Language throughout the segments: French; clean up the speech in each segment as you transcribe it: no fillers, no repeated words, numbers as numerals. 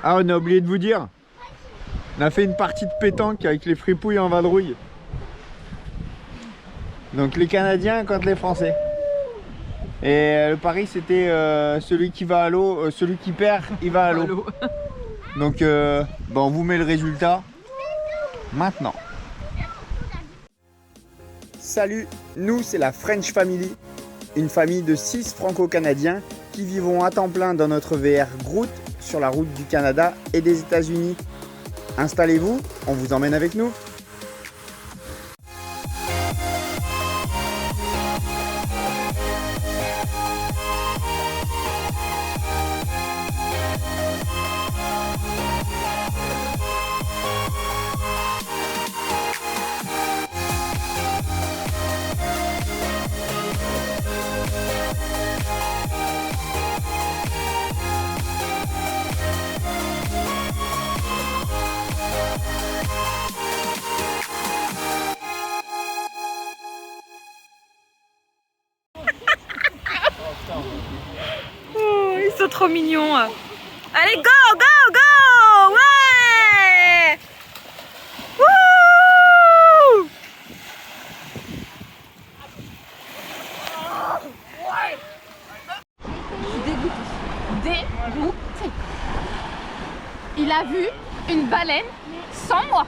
Ah, on a oublié de vous dire. On a fait une partie de pétanque avec les fripouilles en vadrouille. Donc les Canadiens contre les Français. Et le pari c'était celui qui va à l'eau, celui qui perd, il va à l'eau. Donc on vous met le résultat maintenant. Salut, nous c'est la French Family, une famille de 6 franco-canadiens qui vivront à temps plein dans notre VR Groot sur la route du Canada et des États-Unis. Installez-vous, on vous emmène avec nous. Oh, ils sont trop mignons. Allez, go, go, go. Ouais. Wouh. Je suis dégoûtée. Dégoûtée. Il a vu une baleine sans moi.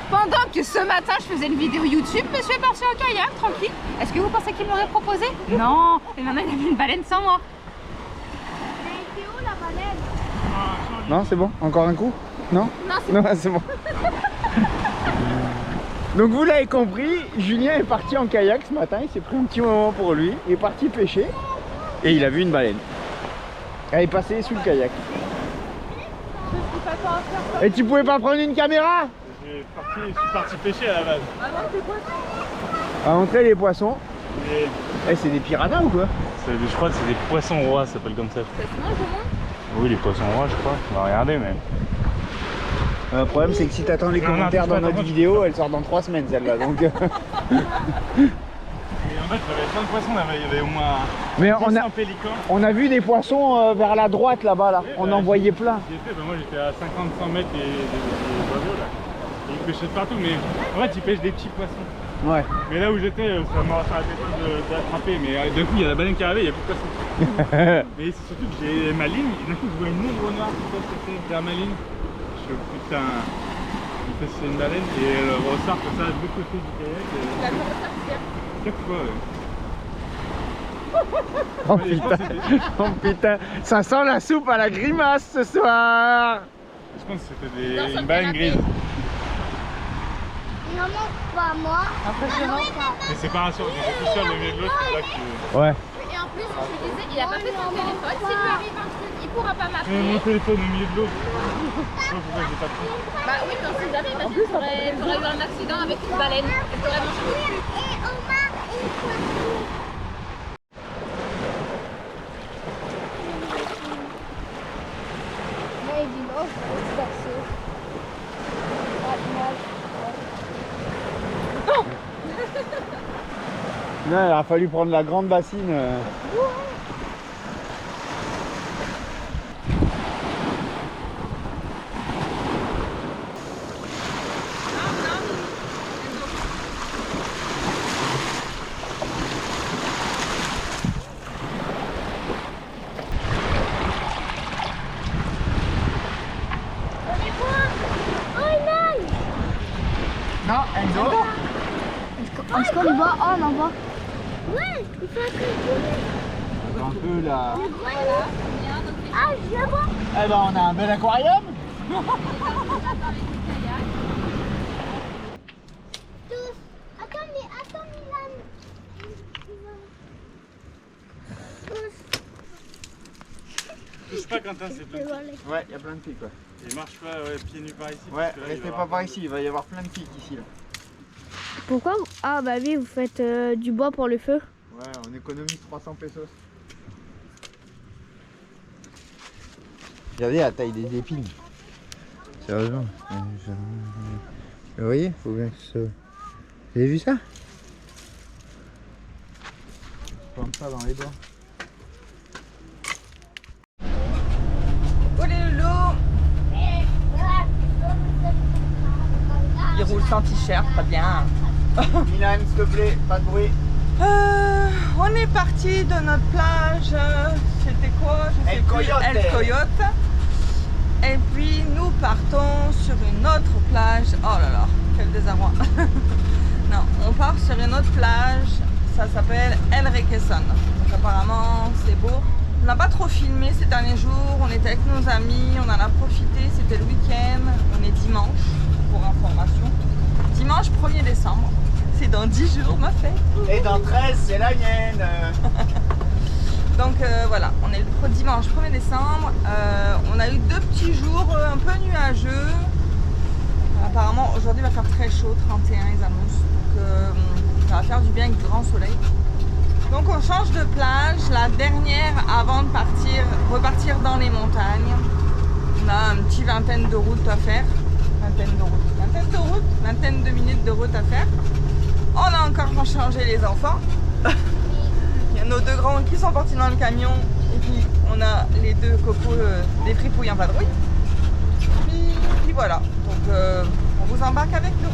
Pendant que ce matin je faisais une vidéo YouTube, monsieur est parti en kayak, tranquille. Est-ce que vous pensez qu'il m'aurait proposé? Non. Et maintenant il a vu une baleine sans moi. Mais c'est où la baleine? Non, c'est bon, encore un coup? Non? Non, C'est bon. Donc vous l'avez compris, Julien est parti en kayak ce matin, il s'est pris un petit moment pour lui, il est parti pêcher et il a vu une baleine. Elle est passée sous le kayak. Et tu pouvais pas prendre une caméra? Je suis parti pêcher à la base. À montrer les poissons. Et Eh, c'est des piranhas ou quoi? je crois que c'est des poissons rois, ça s'appelle comme ça. Ça se mange au moins? Oui, les poissons rois, je crois. On va regarder, mais. Le problème c'est que si t'attends les Non, commentaires attends, dans notre attends, vidéo, elle sort dans 3 semaines celle-là. Donc... Et en fait, j'avais plein de poissons là-bas. Il y avait au moins Mais un pélican. on a vu des poissons vers la droite là-bas là. On en voyait plein. Moi j'étais à 50-100 mètres des oiseaux là. Et ils pêchaient de partout, mais en fait ils pêchent des petits poissons. Ouais. Mais là où j'étais, ça m'aurait été d'attraper. Mais d'un coup il y a la baleine qui est arrivée, il n'y a plus de poissons. Mais c'est surtout que j'ai ma ligne, et d'un coup je vois une ombre noire qui passe derrière ma ligne. Je suis putain, c'est une baleine et elle ressort comme ça de l'autre côté du kayak. La ressortir. Chaque fois, ouais. Oh putain, oh putain, ça sent la soupe à la grimace ce soir. Je pense que c'était une baleine grise. Non, pas moi. Mais c'est pas rassurant, j'étais tout seul au milieu de l'autre, c'est là que... Ouais. Et en plus, je me disais, il a pas fait son téléphone. S'il lui arrive un truc, il pourra pas Mon m'appeler. téléphone au milieu de l'eau. Je sais pas pourquoi j'ai pas pris. Bah oui, mais on sait jamais. Imagine, t'aurais eu un accident avec une baleine. Elle t'aurait mangé le cul. Et Omar, il faut... Mais il dit non, je vais passer. Là, il a fallu prendre la grande bassine. Non, Enzo. Est-ce qu'on voit? Oh, on en voit. Ouais, il faut que... Un peu là. Voilà. Ah, je le vois. Eh ben, on a un bel aquarium. Tous. Attends, Milan. Je sais pas Quentin, c'est plein de filles. Ouais, il y a plein de filles quoi. Et marche pas pieds nus par ici. Ouais, parce que là, il va y restez avoir pas par plein de- ici, il va y avoir plein de filles ici là. Pourquoi? Ah, bah oui, vous faites du bois pour le feu. Ouais, on économise 300 pesos. Regardez la taille des épines. Sérieusement. Vous voyez, faut bien que ce... Vous avez vu ça? Je prends ça dans les doigts. en t-shirt, pas bien. Milan, s'il te plaît, pas de bruit. On est parti de notre plage, c'était quoi? Je sais El plus, Coyote. El Coyote. Et puis nous partons sur une autre plage. Oh là là, quel désarroi. Non, on part sur une autre plage, ça s'appelle El Requesón. Donc apparemment c'est beau. On n'a pas trop filmé ces derniers jours, on était avec nos amis, on en a profité, c'était le week-end, on est dimanche, pour information. Dimanche 1er décembre, c'est dans 10 jours ma fête. Et dans 13, c'est la mienne. Donc voilà, on est le dimanche 1er décembre, on a eu 2 petits jours un peu nuageux. Apparemment aujourd'hui il va faire très chaud, 31 ils annoncent, donc ça va faire du bien avec du grand soleil. Donc on change de plage, la dernière avant de repartir dans les montagnes. On a une petite vingtaine de routes à faire, vingtaine de minutes de route à faire. On a encore changé les enfants. Il y a nos 2 grands qui sont partis dans le camion et puis on a les 2 cocos des fripouilles en vadrouille. Puis voilà, donc on vous embarque avec nous.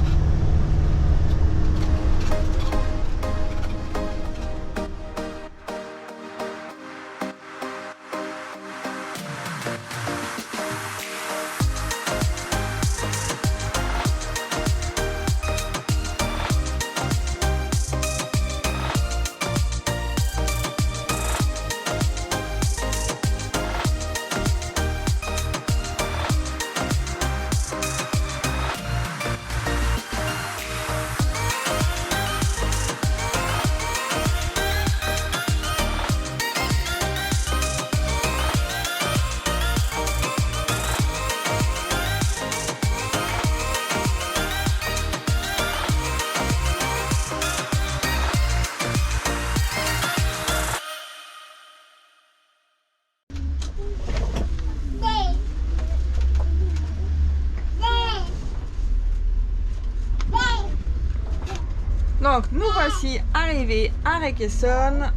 Donc nous voici arrivés à Requesón.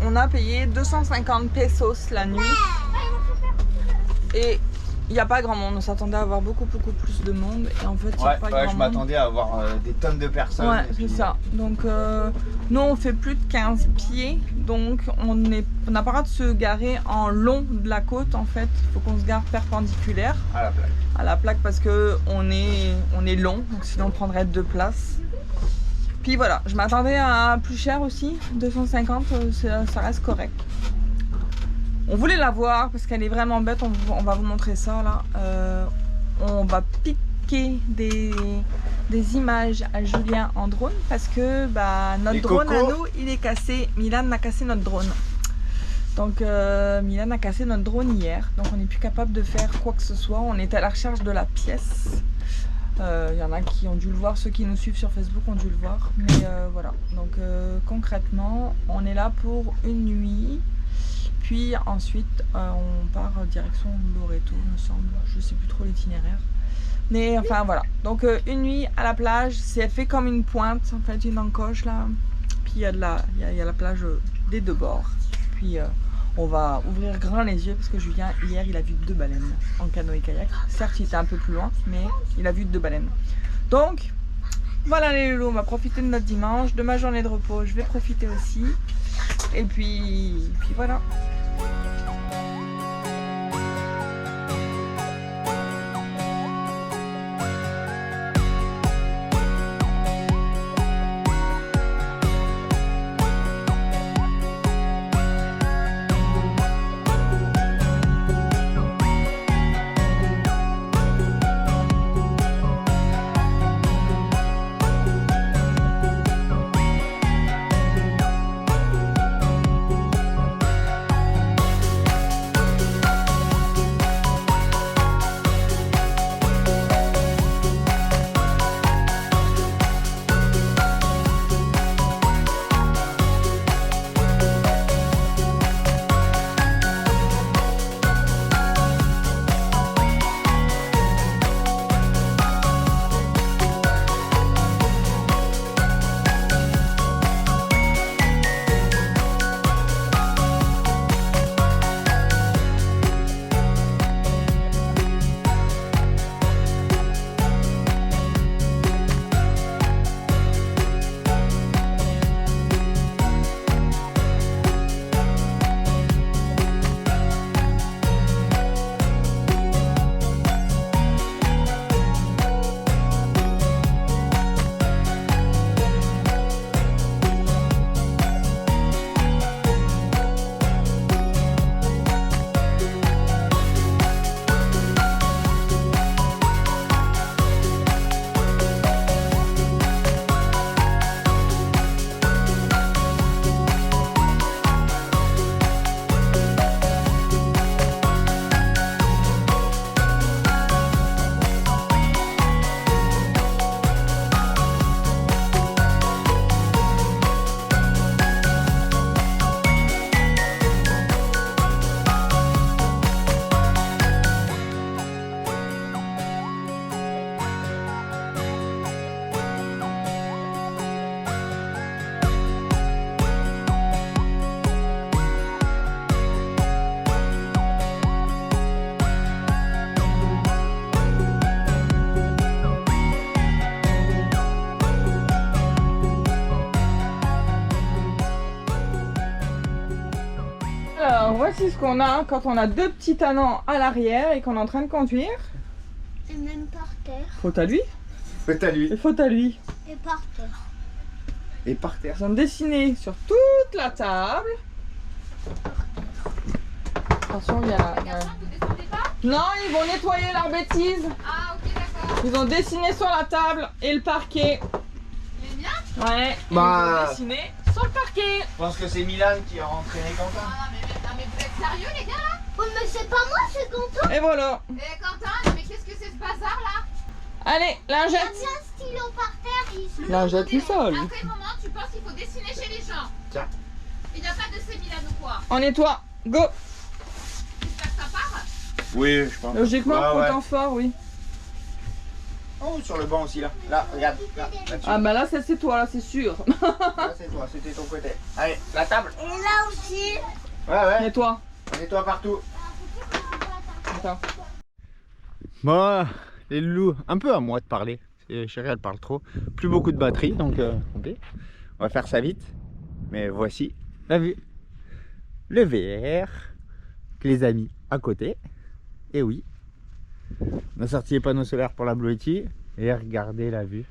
On a payé 250 pesos la nuit. Et il n'y a pas grand monde. On s'attendait à avoir beaucoup plus de monde. Et en fait, il n'y a pas grand monde. Je m'attendais à avoir des tonnes de personnes. Ouais, c'est ça. Donc nous on fait plus de 15 pieds. Donc on n'a pas le droit de se garer en long de la côte en fait. Il faut qu'on se gare perpendiculaire À la plaque. à la plaque parce que on est long. Donc sinon on prendrait 2 places. Puis voilà, je m'attendais à plus cher aussi, 250, ça reste correct. On voulait la voir parce qu'elle est vraiment bête, on va vous montrer ça là. On va piquer des images à Julien en drone parce que bah, notre drone à nous, il est cassé. Milan a cassé notre drone. Donc Milan a cassé notre drone hier, donc on n'est plus capable de faire quoi que ce soit. On est à la recherche de la pièce. Il y en a qui ont dû le voir, ceux qui nous suivent sur Facebook ont dû le voir, mais voilà. Donc concrètement, on est là pour une nuit, puis ensuite on part direction Loreto, me semble, je sais plus trop l'itinéraire. Mais enfin voilà, donc une nuit à la plage, c'est fait comme une pointe, en fait une encoche là, puis il y a la plage des 2 bords, puis on va ouvrir grand les yeux parce que Julien, hier, il a vu 2 baleines en canoë-kayak. Certes, il était un peu plus loin, mais il a vu 2 baleines. Donc, voilà les loulous, on va profiter de notre dimanche, de ma journée de repos, je vais profiter aussi. Et puis voilà. voici ce qu'on a quand on a deux petits tanans à l'arrière et qu'on est en train de conduire. Et même par terre. Faute à lui. Faute à lui. Et faute à lui. Et par terre. Et par terre. Ils ont dessiné sur toute la table. Attention, il y a la... Vous descendez pas? Non, ils vont nettoyer leurs bêtises. Ah, ok, d'accord. Ils ont dessiné sur la table et le parquet. Les miens? Ouais. Et Bah. ils ont dessiné sur le parquet. Je pense que c'est Milan qui a rentraîné Quentin. Non, mais vous êtes sérieux, les gars, là? Oh, mais c'est pas moi, c'est Quentin. Et voilà. Eh, Quentin, mais qu'est-ce que c'est ce bazar, là? Allez, Il y a lingette. un stylo par terre. Il se... Lingette du sol. À quel moment tu penses qu'il faut dessiner chez les gens? Tiens. Il n'y a pas de Sémilan ou quoi? On nettoie. Go. J'espère que ça part. Oui, je pense. Logiquement, Ouais, ouais. autant fort, oui. Oh, sur le banc aussi là. Là, regarde. Là, là-dessus. Ah bah là, ça c'est toi, là, c'est sûr. Là, c'est toi, c'était ton côté. Allez, la table. Et là aussi. Ouais, ouais. Nettoie. Nettoie partout. Attends. Bon, les loulous, un peu à moi de parler. Chérie, elle parle trop. Plus beaucoup de batterie, donc on va faire ça vite. Mais voici la vue. Le VR, les amis à côté. Et oui, on a sorti les panneaux solaires pour la Bluetooth. Et regardez la vue.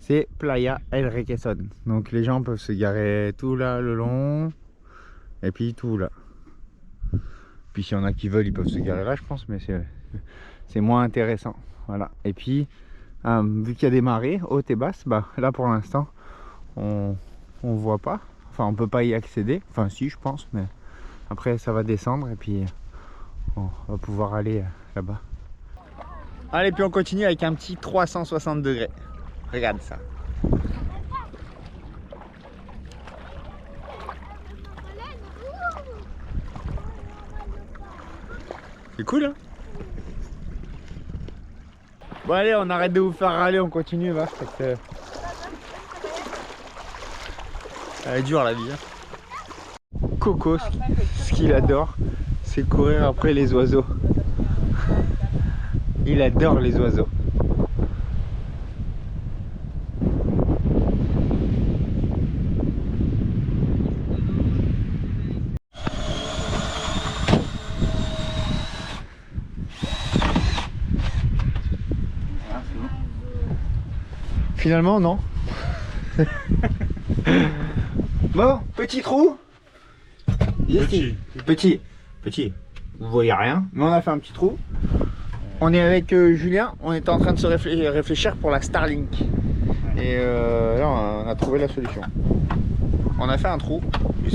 C'est Playa El Requesón. Donc les gens peuvent se garer tout là le long. Et puis tout là. Puis s'il y en a qui veulent, ils peuvent se garer là, je pense, mais c'est moins intéressant. Voilà. Et puis, vu qu'il y a des marées hautes et basses, bah là pour l'instant, on voit pas. Enfin, on peut pas y accéder. Enfin, si, je pense, mais après ça va descendre et puis on va pouvoir aller là-bas. Allez, puis on continue avec un petit 360 degrés. Regarde ça. C'est cool, hein? Bon allez, on arrête de vous faire râler, on continue, va. Elle est dure la vie, hein. Coco, ce qu'il adore, c'est courir après les oiseaux. Il adore les oiseaux. Finalement, non. Bon, petit trou. Petit. Vous voyez rien, mais on a fait un petit trou. On est avec Julien, on est en train de se réfléchir pour la Starlink. Et là, on a trouvé la solution. On a fait un trou,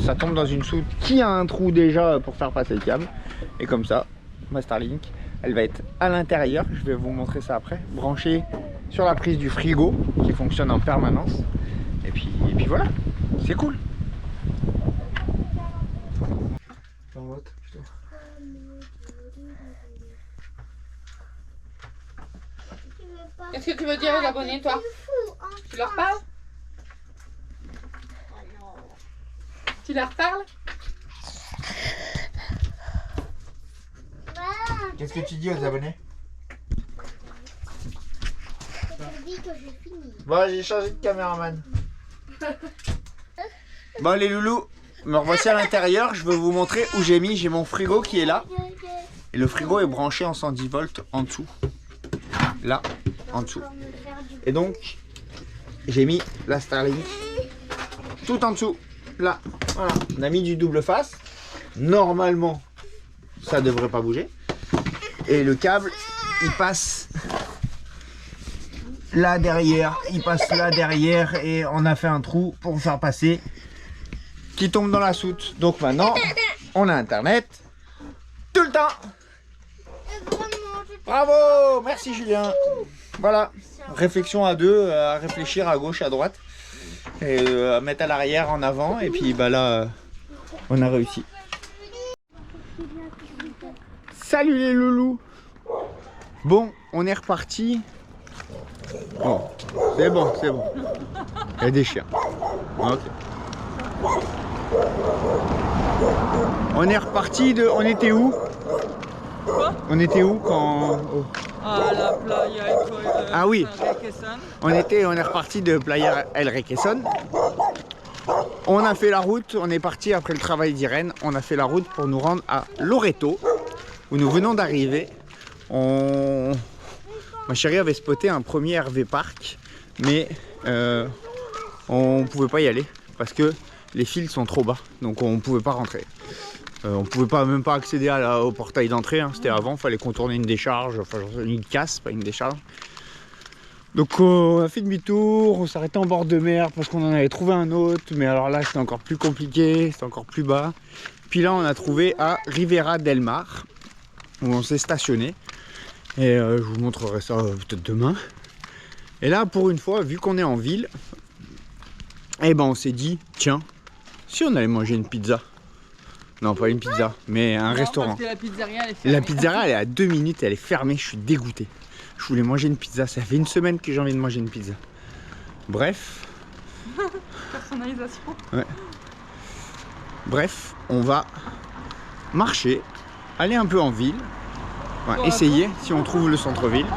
ça tombe dans une soute qui a un trou déjà pour faire passer le câble. Et comme ça, ma Starlink, elle va être à l'intérieur, je vais vous montrer ça après, branchée sur la prise du frigo qui fonctionne en permanence. Et puis voilà, c'est cool. Qu'est-ce que tu veux dire aux abonnés, toi? Tu leur parles? Tu leur parles? Qu'est-ce que tu dis aux abonnés? Je dis que j'ai fini. Bon, j'ai changé de caméraman. Bon les loulous, me revoici à l'intérieur, je veux vous montrer où j'ai mon frigo qui est là. Et le frigo est branché en 110 volts en dessous. Là, en dessous. Et donc, j'ai mis la Starlink tout en dessous. Là, voilà. On a mis du double face. Normalement, ça devrait pas bouger. Et le câble, il passe là derrière. Il passe là derrière et on a fait un trou pour faire passer qui tombe dans la soute. Donc maintenant, on a internet tout le temps. Bravo, merci Julien. Voilà, réflexion à deux, à réfléchir à gauche, à droite, et à mettre à l'arrière, en avant, et puis bah là, on a réussi. Salut les loulous. Bon, on est reparti. Bon, c'est bon, c'est bon. Il y a des chiens. Ok. On est reparti de... On était où? Quoi? On était où quand... Oh. Ah, la playa Ah oui. El Requesón. On est reparti de Playa El Requesón. On a fait la route, on est parti après le travail d'Irène, on a fait la route pour nous rendre à Loreto, où nous venons d'arriver. Ma chérie avait spoté un premier RV Park, mais on pouvait pas y aller parce que les fils sont trop bas, donc on pouvait pas rentrer. On pouvait même pas accéder au portail d'entrée, hein. C'était avant, il fallait contourner une décharge, enfin une casse, pas une décharge. Donc on a fait demi-tour, on s'est arrêté en bord de mer parce qu'on en avait trouvé un autre, mais alors là c'était encore plus compliqué, c'était encore plus bas. Puis là on a trouvé à Rivera del Mar, où on s'est stationné. Et je vous montrerai ça peut-être demain. Et là pour une fois, vu qu'on est en ville, eh ben on s'est dit, tiens, si on allait manger une pizza. Non, pas une pizza, mais un restaurant. Parce que la pizzeria, elle est fermée. La pizzeria elle est à 2 minutes, elle est fermée, je suis dégoûté. Je voulais manger une pizza, ça fait une semaine que j'ai envie de manger une pizza. Bref. Personnalisation. Ouais. Bref, on va marcher, aller un peu en ville. Ouais, essayer si on trouve le centre-ville.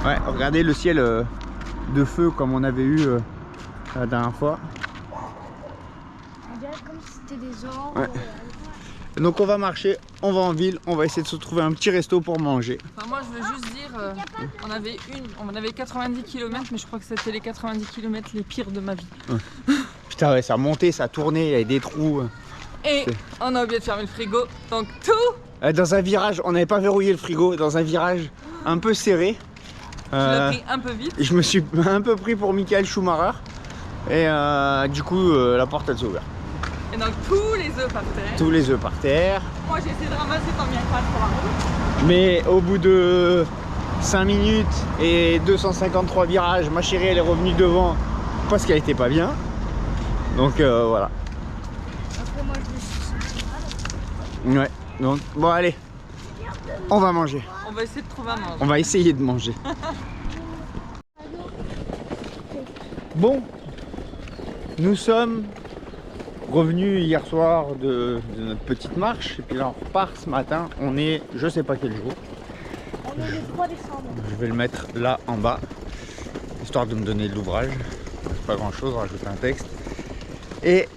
Ouais, regardez le ciel de feu comme on avait eu la dernière fois. On dirait comme si c'était des gens. Ouais. Donc on va marcher, on va en ville, on va essayer de se trouver un petit resto pour manger. Enfin, moi je veux juste dire, on avait 90 km, mais je crois que c'était les 90 km les pires de ma vie. Ouais. Putain ouais, ça a monté, ça a tourné, il y avait des trous. Et on a oublié de fermer le frigo, donc tout. Dans un virage, on n'avait pas verrouillé le frigo, dans un virage un peu serré. Tu l'as pris un peu vite. Je me suis un peu pris pour Michael Schumacher. Et du coup, la porte elle s'est ouverte. Et donc tous les œufs par terre. Tous les œufs par terre. Moi j'ai essayé de ramasser tant bien que mal pour la route. Mais au bout de 5 minutes et 253 virages, ma chérie elle est revenue devant parce qu'elle était pas bien. Donc voilà. Après, moi, je me suis... Ouais. Donc bon allez, on va manger. On va essayer de trouver à manger. On va essayer de manger. Bon, nous sommes revenus hier soir de notre petite marche et puis là on repart ce matin. On est je sais pas quel jour. On est le 3 décembre. Je vais le mettre là en bas histoire de me donner de l'ouvrage. Pas grand chose, rajouter un texte. Et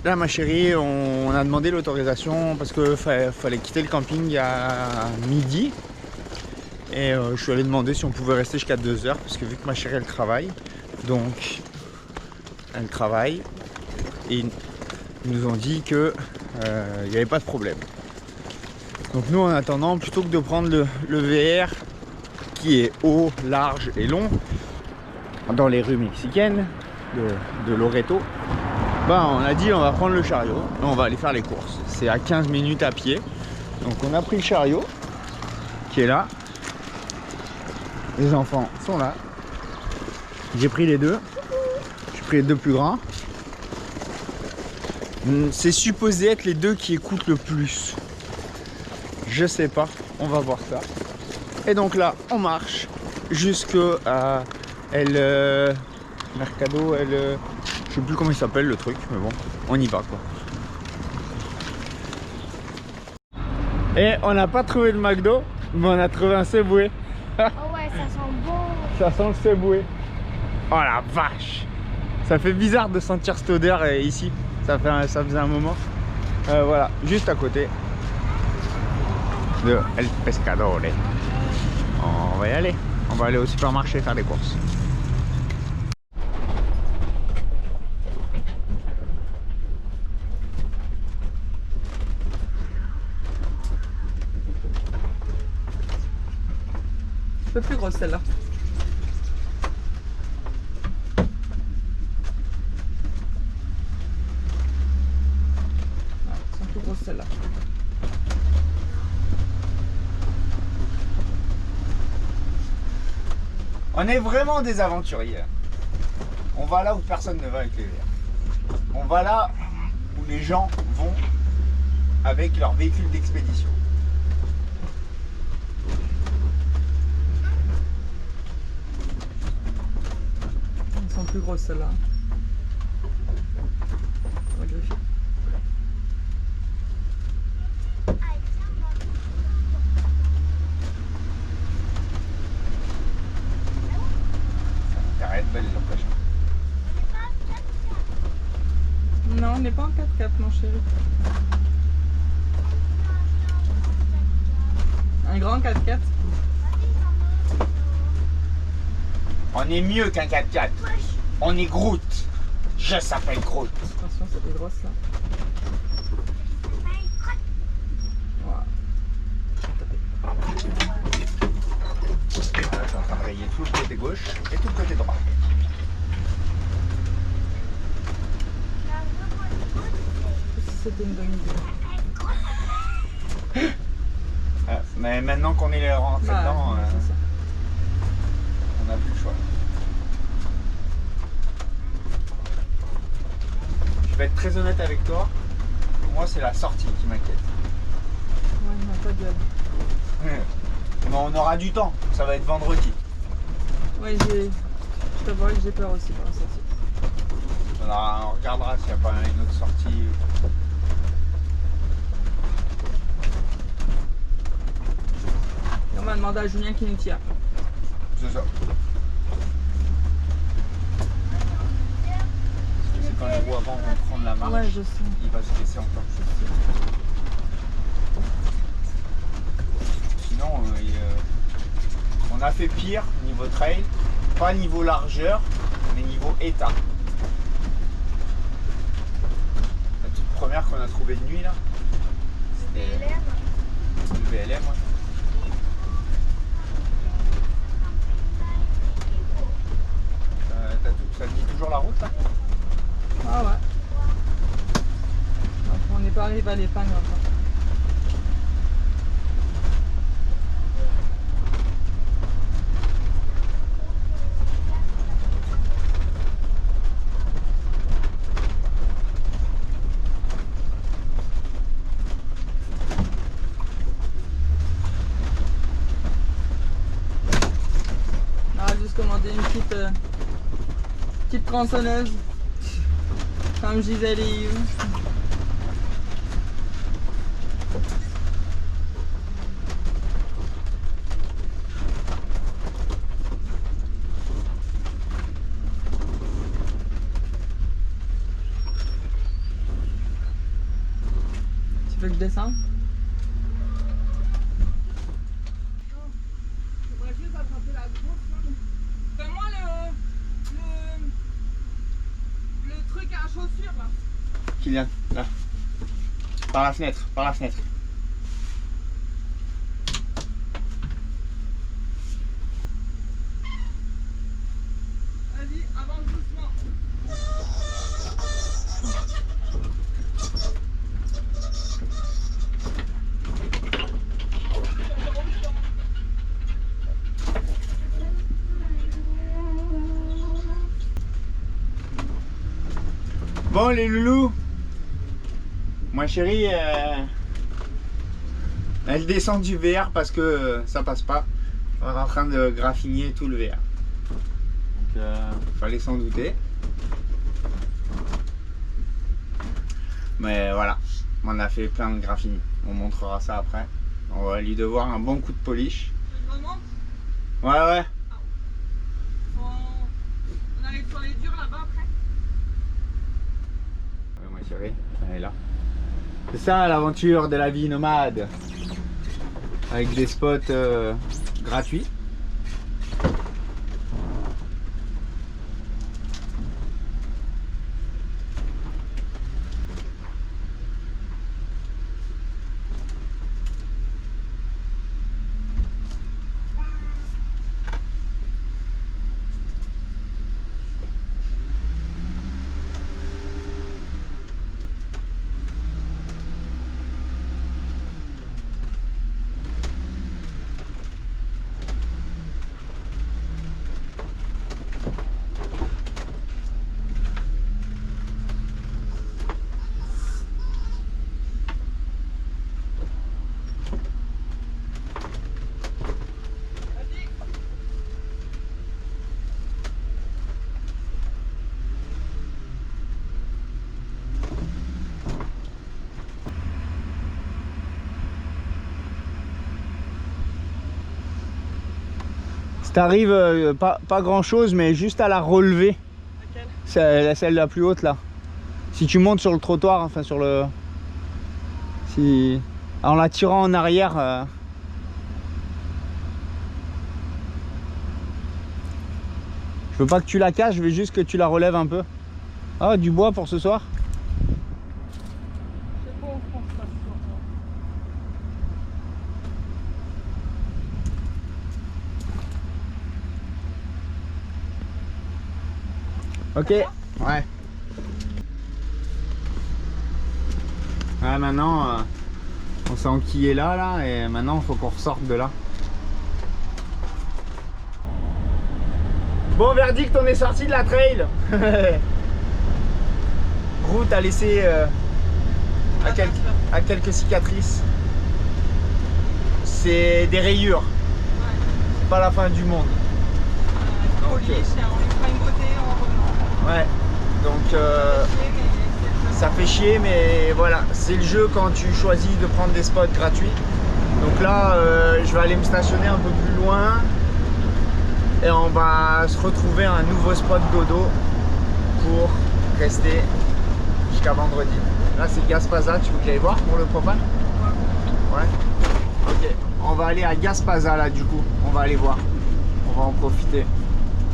là ma chérie, on a demandé l'autorisation parce que fallait quitter le camping à midi. Et je suis allé demander si on pouvait rester jusqu'à 2h parce que vu que ma chérie elle travaille, donc elle travaille et ils nous ont dit que il n'y avait pas de problème. Donc nous en attendant, plutôt que de prendre le VR qui est haut, large et long dans les rues mexicaines de Loreto, bah on a dit on va prendre le chariot et on va aller faire les courses. C'est à 15 minutes à pied. Donc on a pris le chariot qui est là. Les enfants sont là. J'ai pris les deux. J'ai pris les deux plus grands. C'est supposé être les deux qui écoutent le plus. Je sais pas. On va voir ça. Et donc là, on marche jusqu'à El Mercado. Je sais plus comment il s'appelle le truc, mais bon, on y va quoi. Et on n'a pas trouvé le McDo, mais on a trouvé un Subway. Oh ouais, ça sent bon. Ça sent le Subway. Oh la vache. Ça fait bizarre de sentir cette odeur ici. Ça faisait un moment. Voilà, juste à côté de El Pescador. On va y aller. On va aller au supermarché faire des courses. Un peu plus grosse celle-là. C'est un peu grosse celle-là. On est vraiment des aventuriers. On va là où personne ne va avec les VR. On va là où les gens vont avec leur véhicule d'expédition. Elles sont plus grosses celles-là. On va griffer. Ça va être belle l'an prochain. Non, on n'est pas en 4x4, mon chéri. Un grand 4x4. On est mieux qu'un 4x4. On est Groot. Je s'appelle Groot. Attention, c'est des grosses là. Voilà. Je suis en train de rayer tout le côté gauche et tout le côté droit. C'était une bonne idée. Mais maintenant qu'on est rentré dedans, c'est ça. on n'a plus le choix. Je vais être très honnête avec toi. Pour moi, c'est la sortie qui m'inquiète. Ouais, il n'a pas de... Mais on aura du temps. Ça va être vendredi. Ouais, je t'avoue que j'ai peur aussi pour la sortie. On regardera s'il n'y a pas une autre sortie. Et on va demander à Julien qui nous tire. C'est ça. C'est quand les roues avant vont prendre la marche. Ouais, je sais. Il va se laisser encore. Sinon, on a fait pire niveau trail. Pas niveau largeur, mais niveau état. La toute première qu'on a trouvée de nuit là. C'était le VLM, ouais. Ça te dit toujours la route là? Ah ouais. Après, on n'est pas arrivé à l'épingle encore. On va juste commander une petite tronçonneuse. Comme je disais les Yves. Tu veux que je descende? J'aimerais juste attraper la grosse. Fais-moi le truc à chaussures là. Kylian, là. Par la fenêtre, par la fenêtre. Vas-y, avance doucement. Bon les loulous, ma chérie, elle descend du VR parce que ça passe pas. On est en train de graffiner tout le VR. Donc fallait s'en douter. Mais voilà, on a fait plein de graphines. On montrera ça après. On va lui devoir un bon coup de polish. Je remonte. Ouais ouais. On arrive sur les durs là-bas après. Ma chérie, elle est là. C'est ça l'aventure de la vie nomade. Avec des spots gratuits. T'arrives pas grand chose mais juste à la relever. Laquelle? Celle la plus haute là. Si tu montes sur le trottoir, enfin sur le... Si... En la tirant en arrière... Je veux pas que tu la casses, je veux juste que tu la relèves un peu. Ah, du bois pour ce soir? Ok, ouais. Ouais, maintenant, on s'est enquillé là, et maintenant, il faut qu'on ressorte de là. Bon, verdict, on est sorti de la trail. Groot a laissé à quelques cicatrices. C'est des rayures. C'est pas la fin du monde. On les fera une beauté en revenant. Ouais, donc ça fait chier, mais voilà, c'est le jeu quand tu choisis de prendre des spots gratuits. Donc là, je vais aller me stationner un peu plus loin et on va se retrouver à un nouveau spot dodo pour rester jusqu'à vendredi. Là, c'est Gaspaza, tu veux que j'aille voir pour le propane? Ouais. Ok, on va aller à Gaspaza là, du coup, on va aller voir. On va en profiter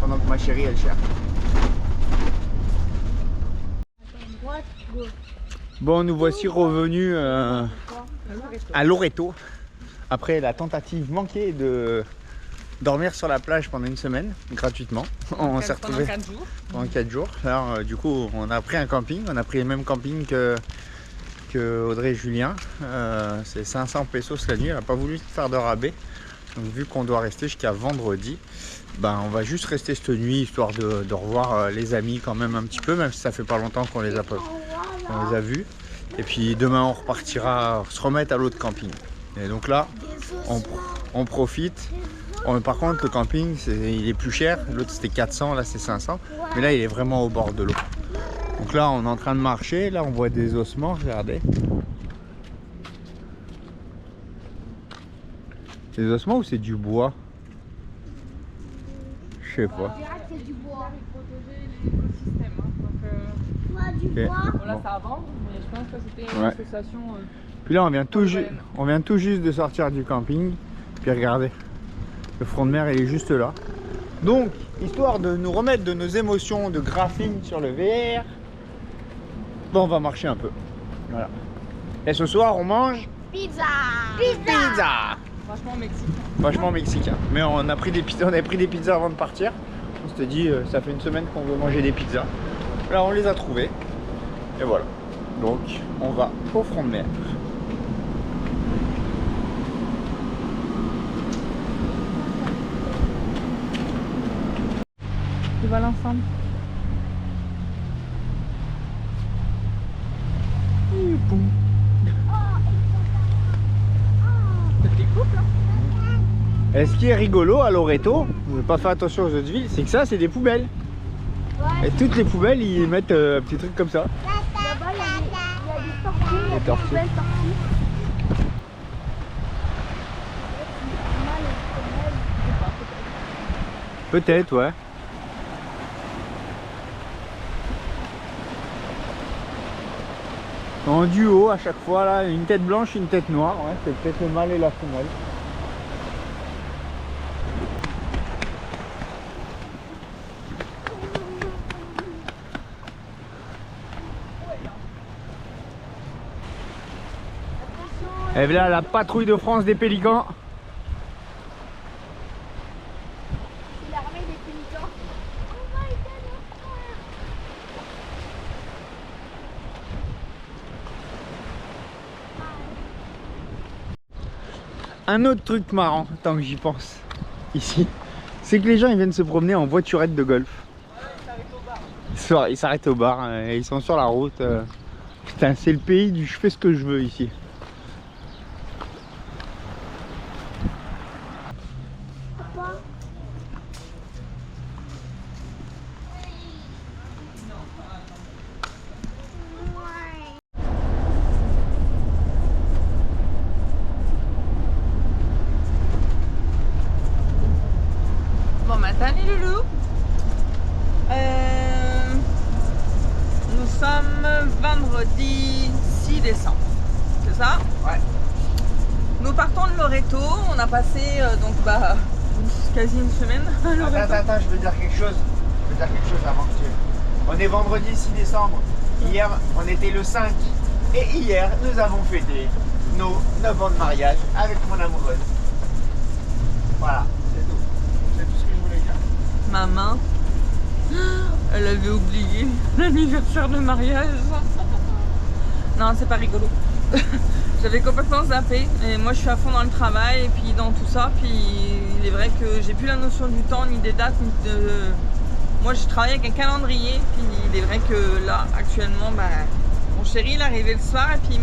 pendant que ma chérie elle cherche. Bon, nous voici revenus à Loreto après la tentative manquée de dormir sur la plage pendant une semaine gratuitement. On s'est retrouvés pendant 4 jours. Pendant 4 jours. Alors, du coup, on a pris un camping. On a pris le même camping que Audrey et Julien. C'est 500 pesos la nuit. Elle n'a pas voulu faire de rabais. Donc, vu qu'on doit rester jusqu'à vendredi, ben, on va juste rester cette nuit histoire de revoir les amis quand même un petit peu, même si ça fait pas longtemps qu'on les a vus. Et puis demain on repartira se remettre à l'autre camping. Et donc là on profite. Par contre le camping il est plus cher, l'autre c'était 400, là c'est 500, mais là il est vraiment au bord de l'eau. Donc là on est en train de marcher, là on voit des ossements, regardez. C'est des ossements ou c'est du bois? Je sais pas. C'est du bois. Okay. Bon, là, ça va vendre, mais je pense que c'était une association. Puis là, on vient tout juste de sortir du camping. Puis regardez, le front de mer, il est juste là. Donc, histoire de nous remettre de nos émotions de graphing sur le VR, bon, on va marcher un peu. Voilà. Et ce soir, on mange Pizza. pizza. Franchement mexicain. Mais on a pris des pizzas, on avait pris des pizzas avant de partir. On s'était dit, ça fait une semaine qu'on veut manger des pizzas. Là, on les a trouvés. Et voilà. Donc, on va au front de mer. Tu vas l'ensemble. Et ce qui est rigolo à Loreto, vous n'avez pas fait attention aux autres villes, c'est que ça, c'est des poubelles. Et toutes les poubelles, ils mettent un petit truc comme ça. Là-bas, il y a des tortues. Des tortues. Belles tortues. Peut-être, ouais. En duo à chaque fois, là, une tête blanche, une tête noire. Ouais, c'est peut-être le mâle et la femelle. Et là, la patrouille de France des pélicans. C'est l'armée des pélicans. Un autre truc marrant, tant que j'y pense, ici, c'est que les gens ils viennent se promener en voiturette de golf. Ils s'arrêtent au bar, ils sont sur la route. Putain, c'est le pays du je fais ce que je veux ici. Bon matin les loulous. Nous sommes vendredi 6 décembre. C'est ça? Ouais. Nous partons de Loreto. On a passé quasi une semaine à Loreto. Attends, je veux dire quelque chose. Avant que tu... On est vendredi 6 décembre. Hier, on était le 5. Et hier, nous avons fêté nos 9 ans de mariage avec mon amoureuse. Voilà, c'est tout. C'est tout ce que je voulais dire. Ma main, elle avait oublié l'anniversaire de mariage. Non, c'est pas rigolo. J'avais complètement zappé. Et moi, je suis à fond dans le travail et puis dans tout ça. Puis il est vrai que j'ai plus la notion du temps, ni des dates, ni de... Moi, je travaille avec un calendrier. Puis il est vrai que là, actuellement, mon chéri, il est arrivé le soir et puis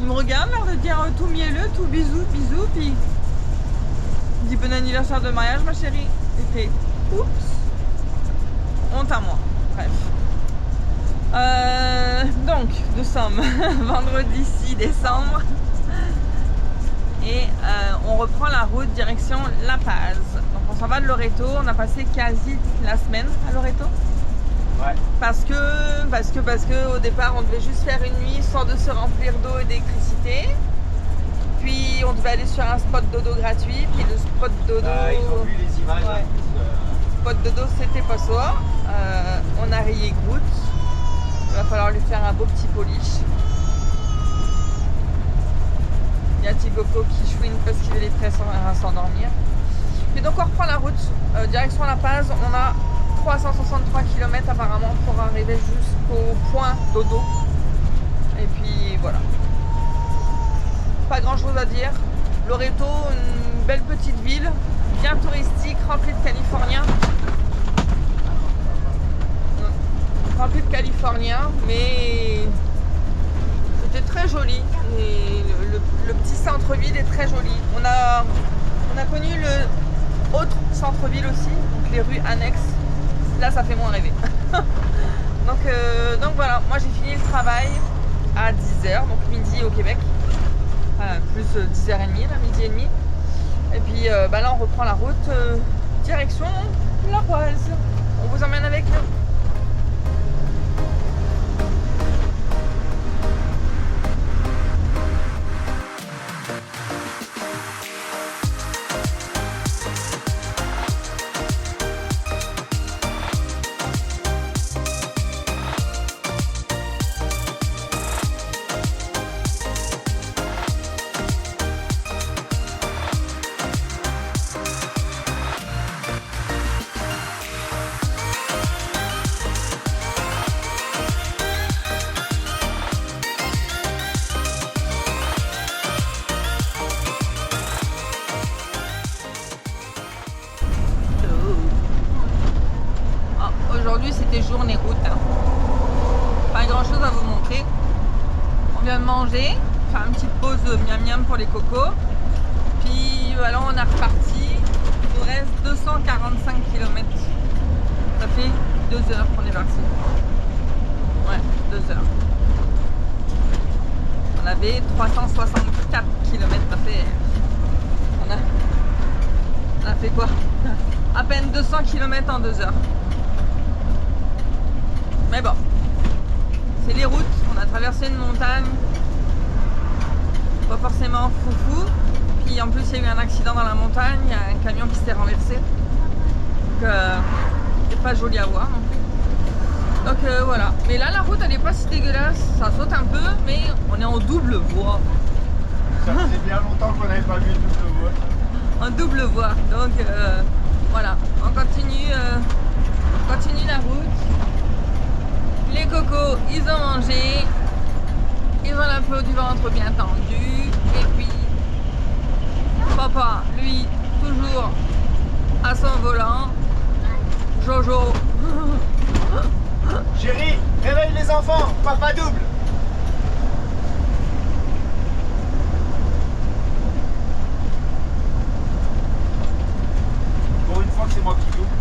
il me regarde, l'air de dire tout mielleux, tout bisous. Puis il dit bon anniversaire de mariage, ma chérie. Et fait oups, honte à moi. Bref. Donc, nous sommes vendredi 6 décembre et on reprend la route direction La Paz. Donc on s'en va de Loreto, on a passé quasi la semaine à Loreto. Ouais. Parce que au départ on devait juste faire une nuit histoire de se remplir d'eau et d'électricité. Puis on devait aller sur un spot dodo gratuit, puis le spot dodo... Ils ont vu les images. Ouais. Spot dodo c'était pas ça. On a rayé Groot. Il va falloir lui faire un beau petit polish. Il y a Tigoko qui chouine parce qu'il est prêt à s'endormir. Et donc on reprend la route, direction La Paz. On a 363 km apparemment pour arriver jusqu'au point dodo. Et puis voilà. Pas grand chose à dire. Loreto, une belle petite ville, bien touristique, remplie de Californiens. Remplie de Californiens, mais c'était très joli. Et le petit centre-ville est très joli. On a connu le autre centre-ville aussi, donc les rues annexes. Là, ça fait moins rêver. donc voilà, moi j'ai fini le travail à 10h, donc midi au Québec. Plus 10h30, là, midi et demi. Et puis là, on reprend la route direction La Paz. On vous emmène avec nous. Aujourd'hui c'était journée route, pas grand chose à vous montrer. On vient de manger, faire une petite pause miam miam pour les cocos, puis voilà, on est reparti. Il nous reste 245 km, ça fait 2 heures qu'on est parti. Ouais, 2 heures. On avait 364 km à faire. On a fait quoi? À peine 200 km en 2 heures. Mais bon, c'est les routes, on a traversé une montagne, pas forcément foufou, puis en plus il y a eu un accident dans la montagne, il y a un camion qui s'est renversé, donc c'est pas joli à voir non plus. Donc voilà, mais là la route elle est pas si dégueulasse, ça saute un peu, mais on est en double voie. Ça faisait bien longtemps qu'on n'avait pas vu une double voie. En double voie, donc voilà, on continue la route. Les cocos, ils ont mangé, ils ont la peau du ventre bien tendue, et puis papa, lui, toujours à son volant. Jojo. Chérie, réveille les enfants, papa double. Pour une fois que c'est moi qui double.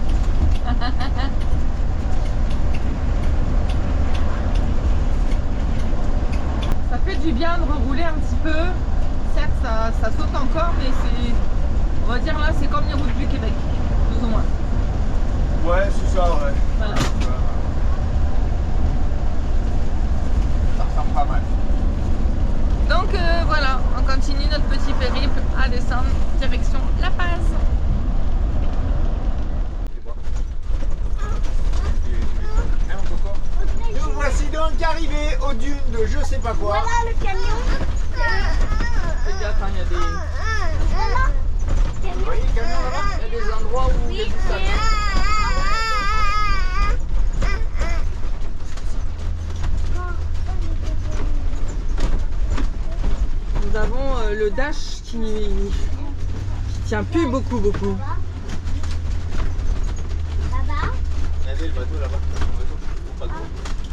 Ça fait du bien de rerouler un petit peu. Certes, ça saute encore, mais c'est, on va dire là, c'est comme les routes du Québec, plus ou moins. Ouais, c'est ça, ouais. Voilà. Ça ressemble va descendre direction La Paz. Nous voici donc arrivés aux dunes de je sais pas quoi. Voilà le camion. Fais gaffe, hein, il y a des... Vous voyez le camion là-bas? Il y a des endroits où il y a du sable. Nous avons le dash qui tient plus beaucoup. Là-bas. Regardez le bateau là-bas.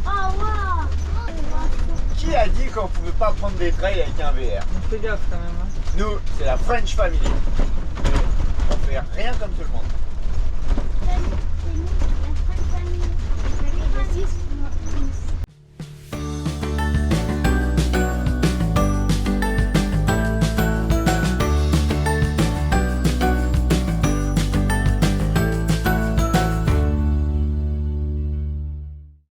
Oh wow. Qui a dit qu'on pouvait pas prendre des trails avec un VR? On fait gaffe quand même. Hein. Nous, c'est la French Family. Et on fait rien comme tout le monde.